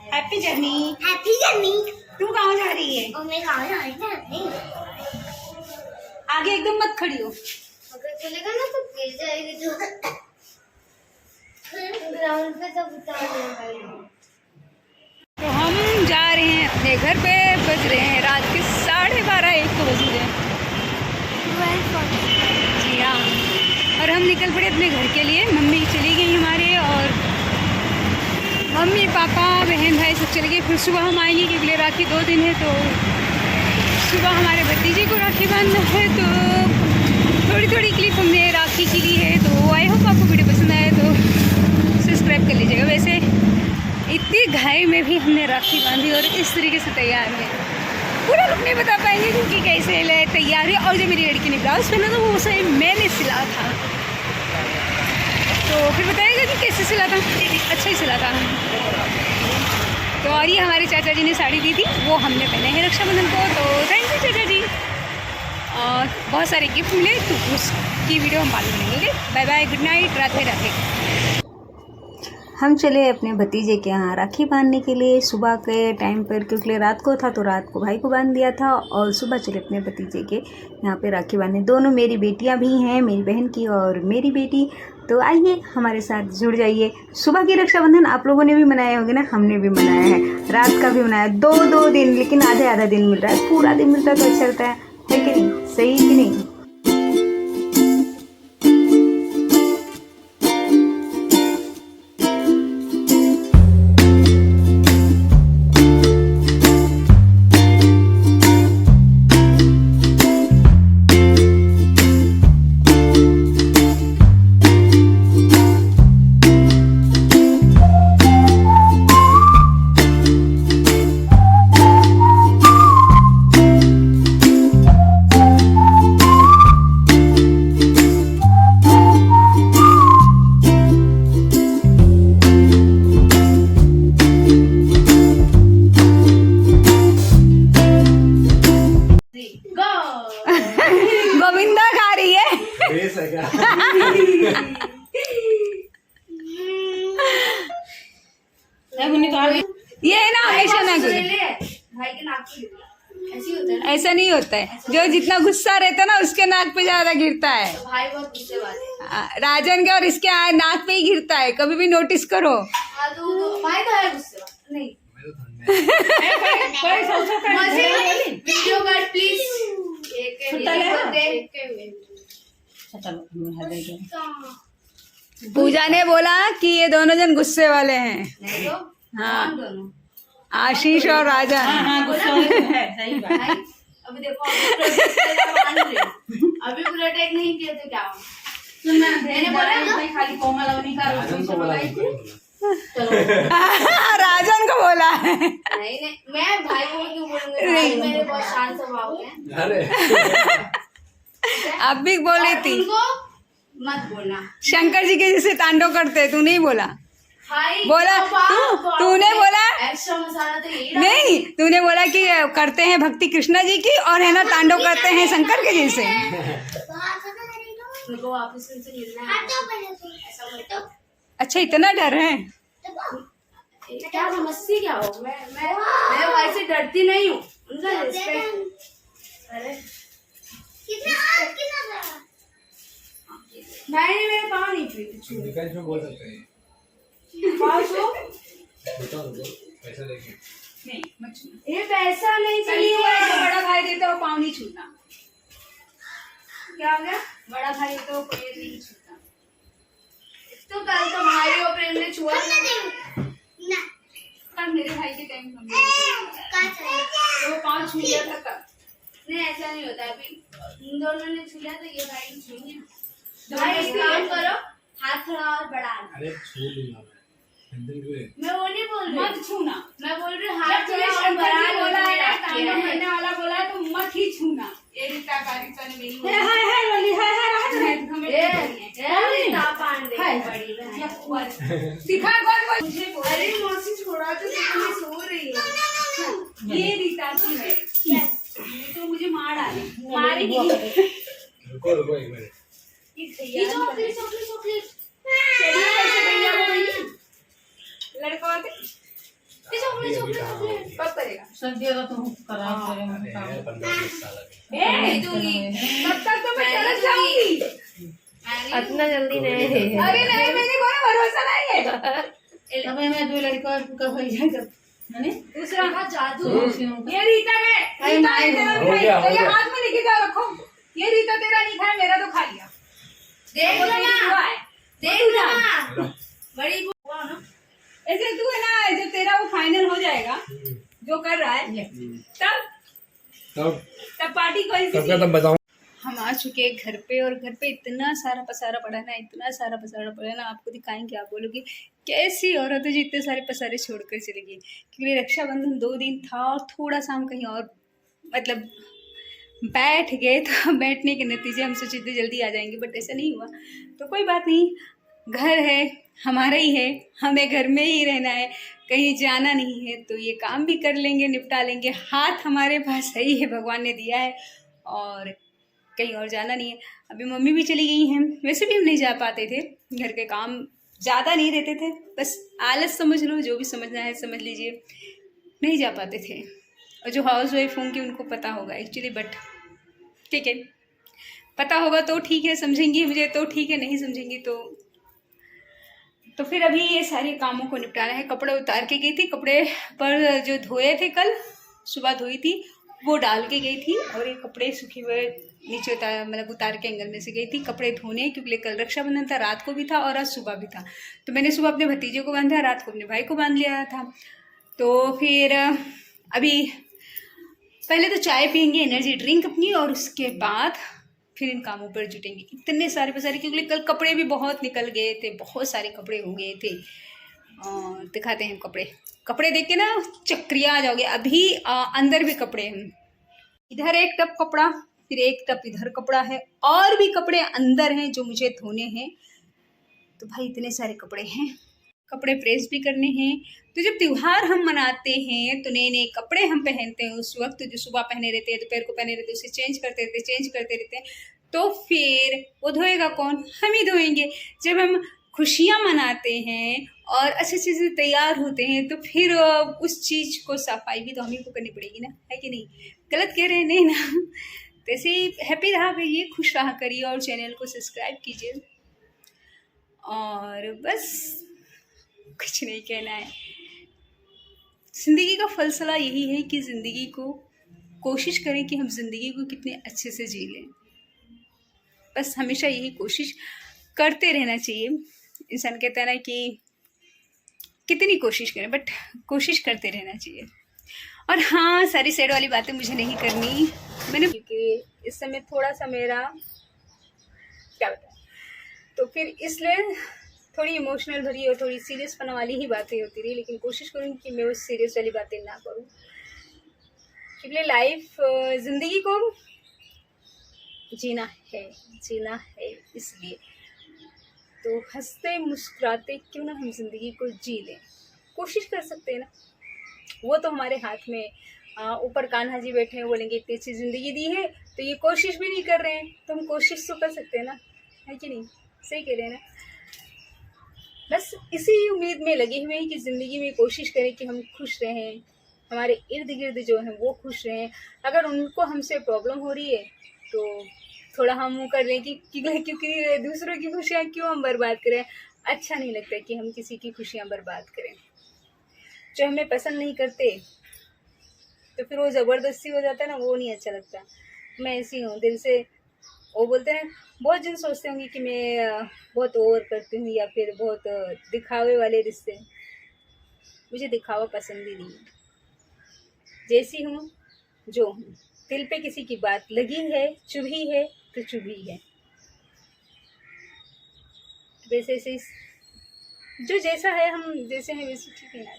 Happy journey. Happy journey. तू कहाँ जा रही है? और मैं कहाँ जा रही हूँ? आगे एकदम मत खड़ी हो। अगर चलेगा ना तो गिर जाएगी तो ग्राउंड पे सब उतार देगा। तो हम जा रहे हैं अपने घर पे। बज रहे हैं रात के 12:30 1 तो बज रहे हैं। जी हाँ, और हम निकल पड़े अपने घर के लिए। मम्मी चली गई हमारे, और मम्मी पापा बहन भाई सब चले गए। फिर सुबह हम आएंगे क्योंकि राखी 2 दिन है, तो सुबह हमारे भतीजे को राखी बांधना है। तो थोड़ी थोड़ी क्लिप हमने राखी की ली है। तो आई होप आपको वीडियो पसंद आए तो सब्सक्राइब कर लीजिएगा। वैसे इतनी घाई में भी हमने राखी बांधी और इस तरीके से तैयार है। पूरा लुक नहीं बता पाएंगे क्योंकि कैसे तैयार है। और जो मेरी लड़की ने ब्लाउज पहना था वो सही मैंने सिला था, तो फिर बताइएगा कि कैसे सिला था। अच्छा ही सिला था। तो और ये हमारे चाचा जी ने साड़ी दी थी, वो हमने पहने हैं रक्षाबंधन को। तो थैंक यू चाचा जी। और बहुत सारे गिफ्ट मिले, तो उसकी वीडियो हम बाद में बनाएंगे। Bye bye, good night, Radhe Radhe. हम चले अपने भतीजे के यहाँ राखी बांधने के लिए सुबह के टाइम पर, क्योंकि रात को था तो रात को भाई को बांध दिया था, और सुबह चले अपने भतीजे के यहाँ पे राखी बांधने। दोनों मेरी बेटियाँ भी हैं, मेरी बहन की और मेरी बेटी। तो आइए हमारे साथ जुड़ जाइए। सुबह की रक्षाबंधन आप लोगों ने भी मनाए होंगे ना, हमने भी मनाया है। रात का भी मनाया, 2 दिन, लेकिन आधा दिन मिल रहा है। पूरा दिन मिलता है तो अच्छा लगता है कि नहीं? सही कि नहीं? गोविंदा खा रही है। ये ना हमेशा ना करो। ऐसा नहीं होता है। जो जितना गुस्सा रहता है ना उसके नाक पे ज्यादा गिरता है। भाई बहुत गुस्से वाले। राजन के और इसके नाक पे ही गिरता है, कभी भी नोटिस करो। भाई तो है गुस्से वाला। नहीं वीडियो कट प्लीज। पूजा ने बोला कि ये दोनों जन गुस्से वाले हैं। नहीं तो हाँ, दोनों आशीष और राजन। हाँ, गुस्सा है, सही बात। अभी देखो अभी पूरा टेक नहीं किया तो क्या मैंने बोला भाई खाली कोमल अवनी का रसोई से बोलाई थी। राजन को बोला है। नहीं मैं भाई को क्यों बोलूंगी? भाई मेरे बहुत शांत स्वभाव के। अब भी बोली थी उनको मत बोलना। शंकर जी के जैसे तांडव करते, तू नहीं बोला? भाई बोला तूने बोला एक्स्ट्रा मसाला तो यही नहीं, तूने बोला कि करते हैं भक्ति कृष्णा जी की, और है ना तांडव करते हैं शंकर के जैसे। उनको वापस उनसे मिलना है। ऐसा मत। अच्छा, इतना डर है? क्या समझती क्या हो? मैं भाई से डरती नहीं हूँ। उनका रिस्पेक्ट। अरे भाई ने मेरे पाँव नहीं छुए। डिफेंस में बोल सकते हैं। पाँव छू? पैसा देखिए। नहीं मत छूना। ये पैसा नहीं कल चाहिए। को जो बड़ा भाई देता वो पाँव नहीं छूना। क्या हो गया? बड़ा भाई देता वो पैर नहीं छूता। तो कल तो भाई और प्रेम ने छुआ। कल मेरे भाई के टाइम तो वो पाँव छू लिया था कब। नहीं ऐसा नहीं होता। अभी इन दोनों ने छू लिया तो ये भाई ने छूएंगे। भाई एक काम करो, हाथ थोड़ा और बढ़ा लो। अरे छू लूंगा मैं। मैं वो नहीं बोल रही। मत छूना। मैं बोल रही हूँ जब हाथ तुझे थोड़ा और शंकर बढ़ा जी लो। बोला है, तांडव करने वाला बोला है, तो मत ही छूना। ये रीता का रीता ने मेरी बोली। रीता पांडे बड़ी बहन। सिखा कौन बोल? मुझे बोल। अरे मौसी छोड़ा तो कितनी सो रही है। ये रीता की है। ये तो मुझे मार डाले, मारेगी। रुको एक मिनट। ये चॉकलेट चॉकलेट चॉकलेट। चलिए ऐसे भैया बोलिए। लड़का होते चॉकलेट चॉकलेट कब करेगा? सर्दियों का तुम करा अरे 15-20 साल अभी। नहीं दूंगी, तब तक तो मैं तरस जाऊंगी। इतना जल्दी नहीं। अरे नहीं, मेरे को ना भरोसा नहीं है। तब मैं दो लड़का का हो जाएगा मैंने दूसरा जादू ये रीता है, रीता है तेरा हो मिठाई, गया, तो हो ये गया। हाथ में लेके जाओ, रखो। ये रीता तेरा नहीं खाया, मेरा तो खा लिया। देख वो लो तेरी ना, दुआ है। देख तू लो जा। ना, बड़ी बुआ ना। ऐसे तू है ना, जब तेरा वो फाइनल हो जाएगा जो कर रहा है, तब तब पार्टी को ऐसी तब बताऊं। हम आ चुके हैं घर पे, और घर पे इतना सारा पसारा पड़ा है ना, इतना सारा पसारा पड़ा है ना, आपको दिखाएंगे, आप बोलोगे कैसी औरत है जो इतने सारे पसारे छोड़कर चली गई। क्योंकि रक्षाबंधन 2 दिन था और थोड़ा सा हम कहीं और मतलब बैठ गए, तो बैठने के नतीजे हम सोचे थे जल्दी आ जाएंगे, बट ऐसा नहीं हुआ। तो कोई बात नहीं, घर है हमारा ही है, हमें घर में ही रहना है, कहीं जाना नहीं है, तो ये काम भी कर लेंगे, निपटा लेंगे। हाथ हमारे पास सही है, भगवान ने दिया है, और कहीं और जाना नहीं है। अभी मम्मी भी चली गई हैं, वैसे भी हम नहीं जा पाते थे, घर के काम ज़्यादा नहीं रहते थे, बस आलस समझ लो, जो भी समझना है समझ लीजिए, नहीं जा पाते थे। और जो हाउस वाइफ होंगी उनको पता होगा एक्चुअली, बट ठीक है, पता होगा तो ठीक है, समझेंगी मुझे तो ठीक है, नहीं समझेंगी तो फिर अभी ये सारे कामों को निपटाना है। कपड़े उतार के गई थी, कपड़े पर जो धोए थे कल सुबह धोई थी वो डाल के गई थी, और ये कपड़े सूखे हुए नीचे उतार के एंगल में से गई थी कपड़े धोने, क्योंकि कल रक्षाबंधन था, रात को भी था और आज सुबह भी था। तो मैंने सुबह अपने भतीजे को बांधा, रात को अपने भाई को बांध लिया था। तो फिर अभी पहले तो चाय पियेंगे, एनर्जी ड्रिंक अपनी, और उसके बाद फिर इन कामों पर जुटेंगे। इतने सारे पसारे, क्योंकि कल कपड़े भी बहुत निकल गए थे, बहुत सारे कपड़े हो गए थे। दिखाते हैं कपड़े देख के ना चक्रिया आ जाओगे। अभी अंदर भी कपड़े हैं, इधर एक टप कपड़ा, फिर एक टप इधर कपड़ा है, और भी कपड़े अंदर हैं जो मुझे धोने हैं। तो भाई इतने सारे कपड़े हैं, कपड़े प्रेस भी करने हैं। तो जब त्यौहार हम मनाते हैं तो नए नए कपड़े हम पहनते हैं, उस वक्त जो सुबह पहने रहते हैं, दोपहर को पहने रहते हैं, उसे चेंज करते रहते हैं। तो फिर वो धोएगा कौन? हम ही धोएंगे। जब हम खुशियाँ मनाते हैं और अच्छे से तैयार होते हैं, तो फिर उस चीज़ को सफाई भी तो हम ही को करनी पड़ेगी ना, है कि नहीं? गलत कह रहे हैं? नहीं ना। तो ऐसे ही हैप्पी रहा करिए, खुश रहा करिए, और चैनल को सब्सक्राइब कीजिए, और बस कुछ नहीं कहना है। ज़िंदगी का फलसला यही है कि ज़िंदगी को कोशिश करें कि हम ज़िंदगी को कितने अच्छे से जी लें। बस हमेशा यही कोशिश करते रहना चाहिए। इंसान कहता है ना कि कितनी कोशिश करें, बट कोशिश करते रहना चाहिए। और हाँ, सारी सैड वाली बातें मुझे नहीं करनी मैंने, क्योंकि इस समय थोड़ा सा मेरा क्या बताएं, तो फिर इसलिए थोड़ी इमोशनल भरी और थोड़ी सीरियस पन वाली ही बातें होती रही, लेकिन कोशिश करूँगी कि मैं उस सीरियस वाली बातें ना करूँ, क्योंकि लाइफ ज़िंदगी को जीना है इसलिए। तो हंसते मुस्कुराते क्यों ना हम ज़िंदगी को जी लें, कोशिश कर सकते हैं ना, वो तो हमारे हाथ में। ऊपर कान्हा जी बैठे हैं, बोलेंगे इतनी अच्छी ज़िंदगी दी है, तो ये कोशिश भी नहीं कर रहे हैं, तो हम कोशिश तो कर सकते हैं ना, है कि नहीं? सही कह रहे हैं ना? बस इसी उम्मीद में लगे हुए हैं कि ज़िंदगी में कोशिश करें कि हम खुश रहें, हमारे इर्द गिर्द जो हैं वो खुश रहें। अगर उनको हमसे प्रॉब्लम हो रही है तो थोड़ा हम वो कर रहे हैं कि क्योंकि दूसरों की खुशियाँ क्यों हम बर्बाद करें। अच्छा नहीं लगता कि हम किसी की खुशियाँ बर्बाद करें। जो हमें पसंद नहीं करते तो फिर वो ज़बरदस्ती हो जाता है ना, वो नहीं अच्छा लगता। मैं ऐसी हूँ दिल से। वो बोलते हैं, बहुत जन सोचते होंगे कि मैं बहुत ओवर करती हूँ या फिर बहुत दिखावे वाले रिश्ते। मुझे दिखावा पसंद ही नहीं है। जैसी हूँ जो हूँ, दिल पे किसी की बात लगी है, चुभी है तो चुभी है। वैसे से जो जैसा है, हम जैसे हैं वैसे ठीक है ना,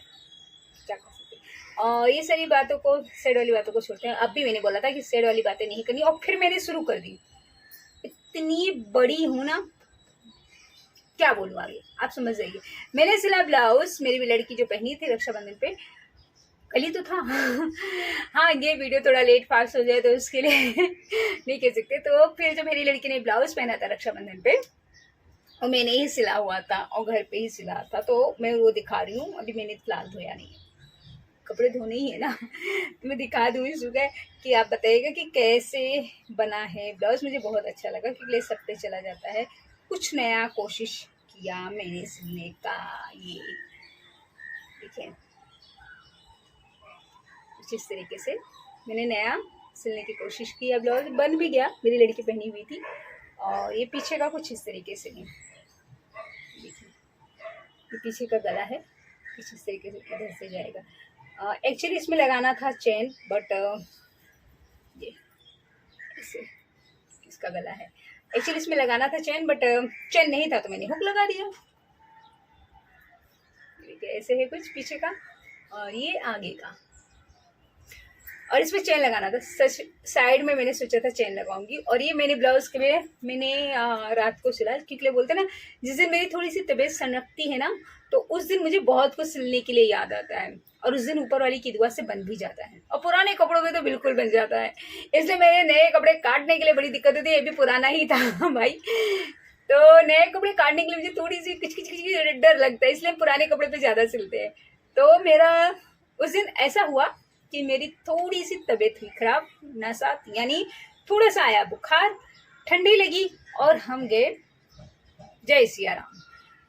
क्या कर सकते हैं। और ये सारी बातों को, सैड वाली बातों को छोड़ते हैं। अब भी मैंने बोला था कि सैड वाली बातें नहीं करनी, और फिर मैंने शुरू कर दी। इतनी बड़ी हूँ ना, क्या बोलूँ आगे, आप समझ जाइए। मैंने सिला ब्लाउज मेरी भी लड़की जो पहनी थी रक्षाबंधन पे, कल ही तो था। हाँ, ये वीडियो थोड़ा लेट फास्ट हो जाए तो उसके लिए नहीं कह सकते। तो फिर जो मेरी लड़की ने ब्लाउज पहना था रक्षाबंधन पे, और मैंने ही सिला हुआ था और घर पे ही सिला था, तो मैं वो दिखा रही हूँ। अभी मैंने फिलहाल धोया नहीं है, कपड़े धोने ही है ना तो मैं दिखा दूँ सुबह कि आप बताइएगा कि कैसे बना है ब्लाउज़। मुझे बहुत अच्छा लगा क्योंकि सब पे चला जाता है। कुछ नया कोशिश किया मैंने सिलने का। ये देखिए कुछ इस तरीके से मैंने नया सिलने की कोशिश की। अब ब्लाउज बन भी गया, मेरी लड़की पहनी हुई थी। और ये पीछे का कुछ इस तरीके से नहीं, देखिए ये पीछे का गला है, कुछ इस तरीके से इधर से जाएगा। एक्चुअली इसमें लगाना था चेन, बट ये ऐसे इसका गला है। एक्चुअली इसमें लगाना था चेन, बट चेन नहीं था तो मैंने हुक लगा दिया। ऐसे है कुछ पीछे का और ये आगे का, और इसमें चेन लगाना था। सच साइड में मैंने सोचा था चेन लगाऊंगी। और ये मैंने ब्लाउज के लिए मैंने रात को सिला, क्योंकि बोलते ना जिस दिन मेरी थोड़ी सी तबीयत सनकती है ना तो उस दिन मुझे बहुत कुछ सिलने के लिए याद आता है, और उस दिन ऊपर वाली की दुआ से बन भी जाता है। और पुराने कपड़ों में तो बिल्कुल बन जाता है, इसलिए मेरे नए कपड़े काटने के लिए बड़ी दिक्कत होती है। ये भी पुराना ही था भाई, तो नए कपड़े काटने के लिए मुझे थोड़ी सी किच डर लगता है, इसलिए पुराने कपड़े पे ज़्यादा सिलते हैं। तो मेरा उस दिन ऐसा हुआ कि मेरी थोड़ी सी तबीयत हुई खराब, नशा यानी थोड़ा सा आया बुखार, ठंडी लगी, और हम गए जय सिया राम।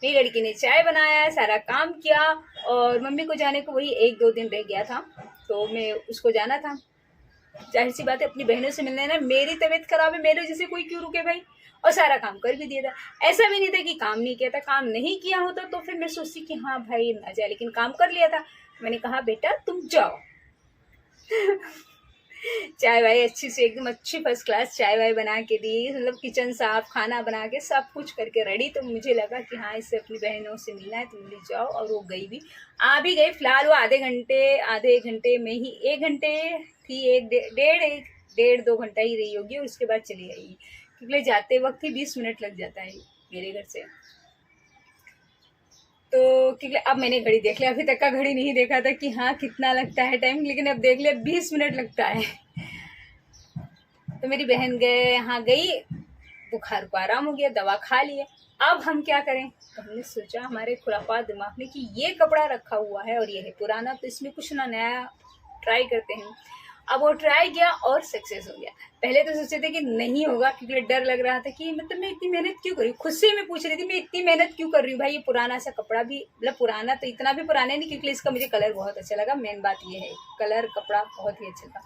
मेरी लड़की ने चाय बनाया, सारा काम किया, और मम्मी को जाने को वही 1-2 दिन रह गया था, तो मैं उसको जाना था। जाहिर सी बात है अपनी बहनों से मिलना है ना, मेरी तबीयत खराब है, मेरे वजह से कोई क्यों रुके भाई। और सारा काम कर भी दिया था, ऐसा भी नहीं था कि काम नहीं किया था। काम नहीं किया होता तो फिर मैं सोचती कि हाँ भाई ना जाए, लेकिन काम कर लिया था। मैंने कहा बेटा तुम जाओ चाय वाय अच्छी से एकदम अच्छी फर्स्ट क्लास चाय वाय बना के दी, मतलब किचन साफ, खाना बना के सब कुछ करके रेडी। तो मुझे लगा कि हाँ इससे अपनी बहनों से मिलना है, तुम भी जाओ। और वो गई भी, आ भी गई। फिलहाल वो आधे एक घंटे में ही, 1 घंटे थी, 1-1.5-2 घंटा ही रही होगी, और उसके बाद चली आई, क्योंकि जाते वक्त ही 20 मिनट लग जाता है मेरे घर से। तो क्योंकि अब मैंने घड़ी देख लिया, अभी तक का घड़ी नहीं देखा था कि हाँ कितना लगता है टाइम, लेकिन अब देख लिया 20 मिनट लगता है। तो मेरी बहन यहाँ गई, बुखार को आराम हो गया, दवा खा लिया। अब हम क्या करें, तो हमने सोचा हमारे खुरापात दिमाग में कि ये कपड़ा रखा हुआ है और ये है पुराना, तो इसमें कुछ ना नया ट्राई करते हैं। अब वो ट्राई किया और सक्सेस हो गया। पहले तो सोचे थे कि नहीं होगा, क्योंकि डर लग रहा था कि मतलब मैं इतनी मेहनत क्यों कर रही हूँ। खुद से मैं पूछ रही थी मैं इतनी मेहनत क्यों कर रही हूँ भाई। ये पुराना सा कपड़ा भी, मतलब पुराना तो इतना भी पुराना नहीं, क्योंकि इसका मुझे कलर बहुत अच्छा लगा। मेन बात ये है, कलर कपड़ा बहुत ही अच्छा था।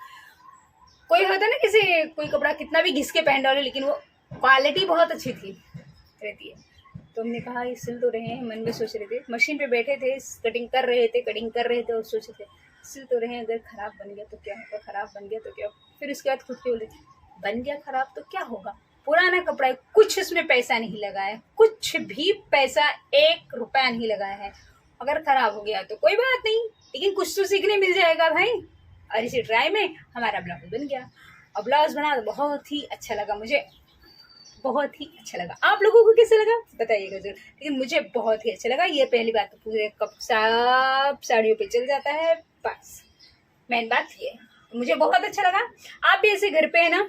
कोई होता है ना कोई कपड़ा कितना भी घिस के पहन डालो, लेकिन वो क्वालिटी बहुत अच्छी थी रहती है। तो हमने कहा ये सिल तो रहे हैं, मन में सोच रहे थे, मशीन पे बैठे थे, कटिंग कर रहे थे और सोच रहे थे सिल तो रहे हैं, अगर ख़राब बन गया तो क्या होगा, ख़राब बन गया तो क्या होगा। फिर उसके बाद खुद के बोले बन गया ख़राब तो क्या होगा, पुराना कपड़ा है, कुछ उसमें पैसा नहीं लगा है, कुछ भी पैसा 1 रुपया नहीं लगाया है। अगर ख़राब हो गया तो कोई बात नहीं, लेकिन कुछ तो सीखने मिल जाएगा भाई। और इसी ट्राई में हमारा ब्लाउज बन गया। और ब्लाउज बना तो बहुत ही अच्छा लगा, मुझे बहुत ही अच्छा लगा। आप लोगों को कैसा लगा बताइएगा जरूर, लेकिन मुझे बहुत ही अच्छा लगा। ये पहली बात, तो पूरे कप सब साड़ियों पे चल जाता है, बस मेन बात ये है, तो मुझे बहुत अच्छा लगा। आप भी ऐसे घर पे है ना,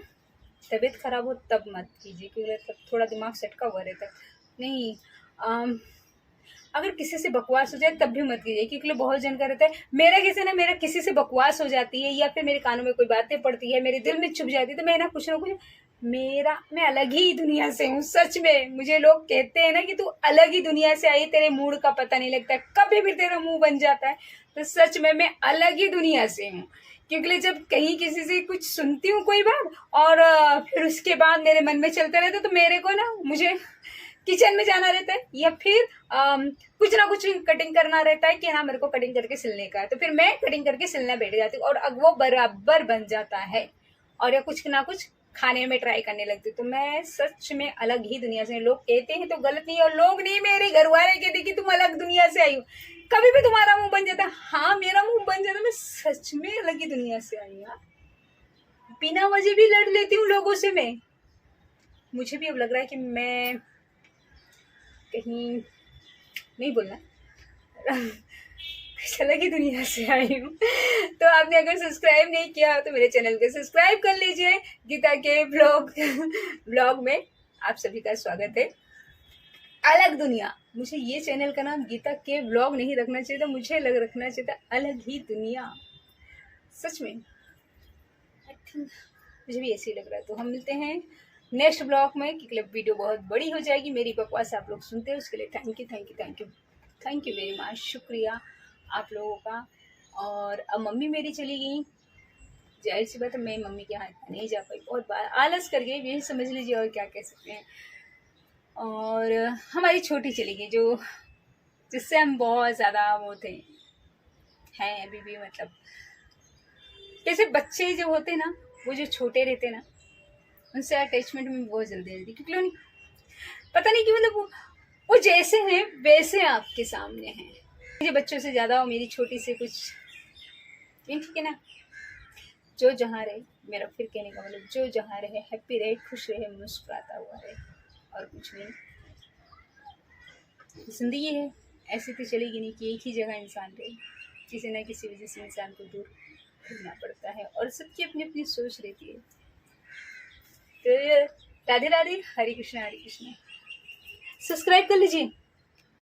तबीयत खराब हो तब मत कीजिए, क्योंकि तब थोड़ा दिमाग सटका हुआ रहता है। नहीं अगर किसी से बकवास हो जाए तब भी मत कीजिए, क्योंकि बहुत जन का रहता है। मेरा किसी से बकवास हो जाती है, या फिर मेरे कानों में कोई बातें पड़ती है, मेरे दिल में चुभ जाती है, तो मैं ना कुछ मैं अलग ही दुनिया से हूँ। सच में मुझे लोग कहते हैं ना कि तू अलग ही दुनिया से आई, तेरे मूड का पता नहीं लगता, कभी भी तेरा मुंह बन जाता है। तो सच में मैं अलग ही दुनिया से हूँ, क्योंकि जब कहीं किसी से कुछ सुनती हूँ कोई बात, और फिर उसके बाद मेरे मन में चलता रहता है, तो मेरे को ना मुझे किचन में जाना रहता है, या फिर कुछ ना कुछ कटिंग करना रहता है कि हाँ मेरे को कटिंग करके सिलने का है, तो फिर मैं कटिंग करके सिलना बैठ जाती हूँ, और अब वो बराबर बन जाता है। और या कुछ ना कुछ खाने में ट्राई करने लगती हूँ। तो मैं सच में अलग ही दुनिया से, लोग कहते हैं तो गलत नहीं, और लोग नहीं, मेरे घर वाले कहते कि तुम अलग दुनिया से आई हो। कभी भी तुम्हारा मुंह बन जाता है, हाँ मेरा मुंह बन जाता है, मैं सच में अलग ही दुनिया से आई यार। बिना वजह भी लड़ लेती हूँ लोगों से मैं। मुझे भी अब लग रहा है कि मैं कहीं नहीं बोलना अलग ही दुनिया से आई हूँ। तो आपने अगर सब्सक्राइब नहीं किया तो मेरे चैनल को सब्सक्राइब कर लीजिए। गीता के ब्लॉग में आप सभी का स्वागत है। अलग दुनिया। मुझे ये चैनल का नाम गीता के व्लॉग नहीं रखना चाहिए था, मुझे रखना चाहिए था अलग ही दुनिया। सच में आई थिंक मुझे भी ऐसे ही लग रहा है। तो हम मिलते हैं नेक्स्ट ब्लॉग में, क्योंकि वीडियो बहुत बड़ी हो जाएगी। मेरी बकवास आप लोग सुनते हैं, उसके लिए थैंक यू वेरी मच, शुक्रिया आप लोगों का। और अब मम्मी मेरी चली गई, जाहिर सी बात है मैं मम्मी के यहाँ नहीं जा पाई, बहुत बार आलस कर गई, यही समझ लीजिए, और क्या कह सकते हैं। और हमारी छोटी चली गई, जो जिससे हम बहुत ज़्यादा वो थे, हैं अभी भी, मतलब जैसे बच्चे जो होते ना, वो जो छोटे रहते ना, उनसे अटैचमेंट में बहुत जल्दी जल्दी, क्योंकि नहीं पता नहीं क्यों, मतलब वो जैसे हैं वैसे आपके सामने हैं। मुझे बच्चों से ज़्यादा, मेरी छोटी से कुछ, ठीक है ना। जो जहाँ रहे, मेरा फिर कहने का मतलब, जो जहाँ रहे हैप्पी रहे, खुश रहे, मुस्कुराता हुआ रहे, और कुछ नहीं। जिंदगी है, ऐसी तो चलेगी नहीं कि एक ही जगह इंसान रहे, किसी न किसी वजह से इंसान को दूर घूमना पड़ता है, और सबकी अपनी अपनी सोच रहती है। तो राधे राधे, हरे कृष्णा हरे कृष्णा। सब्सक्राइब कर लीजिए।